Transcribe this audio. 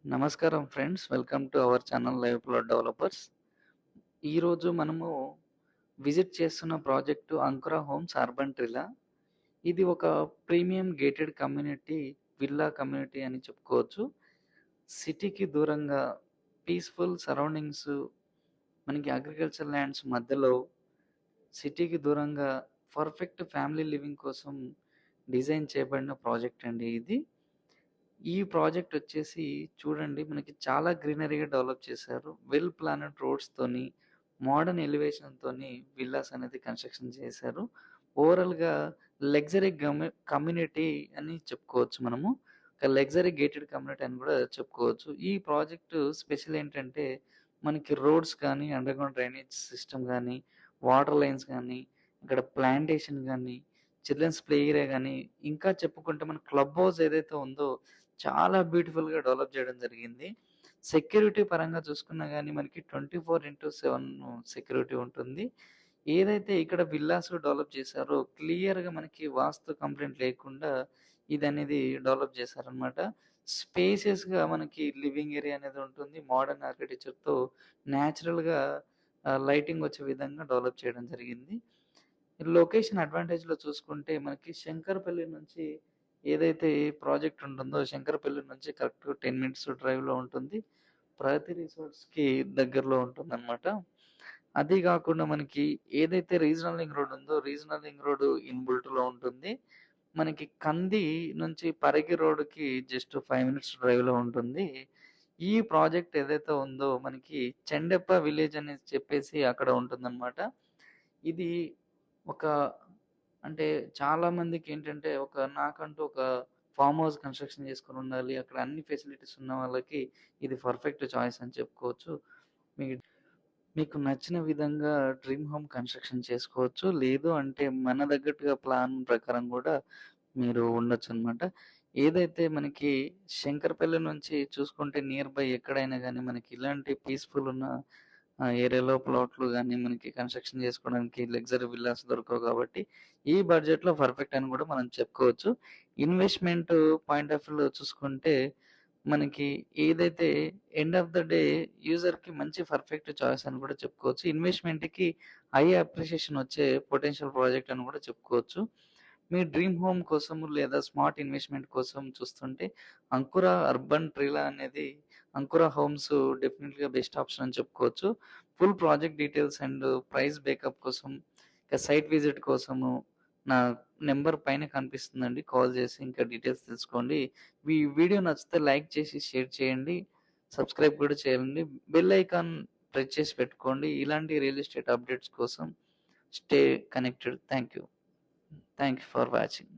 నమస్కారం friends. Welcome to our channel live plot developers. ఈరోజు మనము విజిట్ చేస్తున్న ప్రాజెక్టు అంకుర హోమ్స్ అర్బన్ ట్రిలా. ఇది ఒక premium gated community, villa community అని చెప్పుకోవచ్చు. సిటీకి దూరంగా పీస్‌ఫుల్ సరౌండింగ్స్, మనకి అగ్రికల్చర్ ల్యాండ్స్ మధ్యలో, సిటీకి దూరంగా పర్ఫెక్ట్ ఫ్యామిలీ లివింగ్ కోసం డిజైన్ చేయబడిన ప్రాజెక్ట్ అండి ఇది. ఈ ప్రాజెక్ట్ వచ్చేసి చూడండి, మనకి చాలా గ్రీనరీగా డెవలప్ చేశారు. వెల్ ప్లానెడ్ రోడ్స్‌తోని, మోడర్న్ ఎలివేషన్‌తోని విల్లాస్ అనేది కన్‌స్ట్రక్షన్ చేశారు. ఓవరాల్‌గా లగ్జరీ కమ్యూనిటీ అని చెప్పుకోవచ్చు మనము. ఒక లగ్జరీ గేటెడ్ కమ్యూనిటీ అని కూడా చెప్పుకోవచ్చు. ఈ ప్రాజెక్టు స్పెషల్ ఏంటంటే, మనకి రోడ్స్ కానీ, అండర్‌గ్రౌండ్ డ్రైనేజ్ సిస్టమ్ గానీ, వాటర్ లైన్స్ గానీ, ఇక్కడ ప్లాంటేషన్ గానీ, చిల్డ్రన్స్ ప్లే ఏరియా గానీ, ఇంకా చెప్పుకుంటే మన క్లబ్ హౌస్ ఏదైతే ఉందో చాలా బ్యూటిఫుల్‌గా డెవలప్ చేయడం జరిగింది. సెక్యూరిటీ పరంగా చూసుకున్నా గాని మనకి 24/7 సెక్యూరిటీ ఉంటుంది. ఏదైతే ఇక్కడ విల్లాస్ డెవలప్ చేశారో క్లియర్‌గా మనకి వాస్తు కంప్లెయింట్ లేకుండా ఇదనేది డెవలప్ చేశారనమాట. స్పేసియస్‌గా మనకి లివింగ్ ఏరియా అనేది ఉంటుంది. మోడర్న్ ఆర్కిటెక్చర్‌తో నేచురల్‌గా లైటింగ్ వచ్చే విధంగా డెవలప్ చేయడం జరిగింది. లొకేషన్ అడ్వాంటేజ్‌లో చూసుకుంటే మనకి శంకరపల్లి నుంచి ఏదైతే ప్రాజెక్ట్ ఉంటుందో, శంకరపల్లి నుంచి కరెక్ట్‌గా 10 మినిట్స్ డ్రైవ్‌లో ఉంటుంది. ప్రగతి రిసార్ట్స్‌కి దగ్గరలో ఉంటుందనమాట. అది గాకుండా మనకి ఏదైతే రీజనల్ లింక్ రోడ్ ఉందో, రీజనల్ లింక్ రోడ్ ఇన్‌బిల్ట్‌లో ఉంటుంది. మనకి కంది నుంచి పరిగి రోడ్‌కి జస్ట్ 5 మినిట్స్ డ్రైవ్‌లో ఉంటుంది. ఈ ప్రాజెక్ట్ ఏదైతే ఉందో మనకి చెండెప్ప విలేజ్ అని చెప్పేసి అక్కడ ఉంటుందనమాట. ఇది ఒక అంటే చాలా మందికేంటంటే నాకంటూ ఒక ఫార్మ్ హౌస్ కన్‌స్ట్రక్షన్ చేసుకొనుండాలి. అక్కడ అన్ని ఫెసిలిటీస్ ఉన్న వాళ్ళకి ఇది పర్ఫెక్ట్ చాయిస్ అని చెప్పుకోవచ్చు. మీ మీకు నచ్చిన విధంగా డ్రీమ్ హోమ్ కన్‌స్ట్రక్షన్ చేసుకోవచ్చు. లేదు అంటే మన తగ్గట్టుగా ప్లాన్ ప్రకారం గూడా మీరు ఉండొచ్చనమాట. ఏదైతే మనకి శంకరపల్లి నుంచి చూసుకుంటే నియర్ బై ఎక్కడైనా గానీ మనకి ఇలాంటి పీస్‌ఫుల్ ఉన్న ఏరియాలో ప్లాట్లు గానీ మనకి కన్‌స్ట్రక్షన్ చేసుకోవడానికి లగ్జరీ విల్లాస్ దొరకవు కాబట్టి, ఈ బడ్జెట్‌లో పర్ఫెక్ట్ అని గూడా మనం చెప్పుకోవచ్చు. ఇన్వెస్ట్‌మెంట్ పాయింట్ ఆఫ్ వ్యూలో చూసుకుంటే మనకి ఏదైతే ఎండ్ ఆఫ్ ద డే యూజర్‌కి మంచి పర్ఫెక్ట్ చాయిస్ అని కూడా చెప్పుకోవచ్చు. ఇన్వెస్ట్‌మెంట్‌కి హై అప్రిషియేషన్ వచ్చే పొటెన్షియల్ ప్రాజెక్ట్ అని కూడా చెప్పుకోవచ్చు. మీ డ్రీమ్ హోమ్ కోసం లేదా స్మార్ట్ ఇన్వెస్ట్‌మెంట్ కోసం చూస్తుంటే అంకుర అర్బన్ ట్రిలా అనేది అంకుర హోమ్స్ డెఫినిట్‌గా బెస్ట్ ఆప్షన్ అని చెప్పుకోవచ్చు. Full project details and price breakup కోసం, ఇంకా సైట్ విజిట్ కోసము నా నంబర్ పైన కనిపిస్తుందండి. కాల్ చేసి ఇంకా డీటెయిల్స్ తెలుసుకోండి. ఈ వీడియో నచ్చితే లైక్ చేసి షేర్ చేయండి. సబ్స్క్రైబ్ కూడా చేయండి. బెల్ ఐకాన్ ప్రెస్ చేసి పెట్టుకోండి. ఇలాంటి రియల్ ఎస్టేట్ అప్డేట్స్ కోసం stay connected. Thank you. Thank you for watching.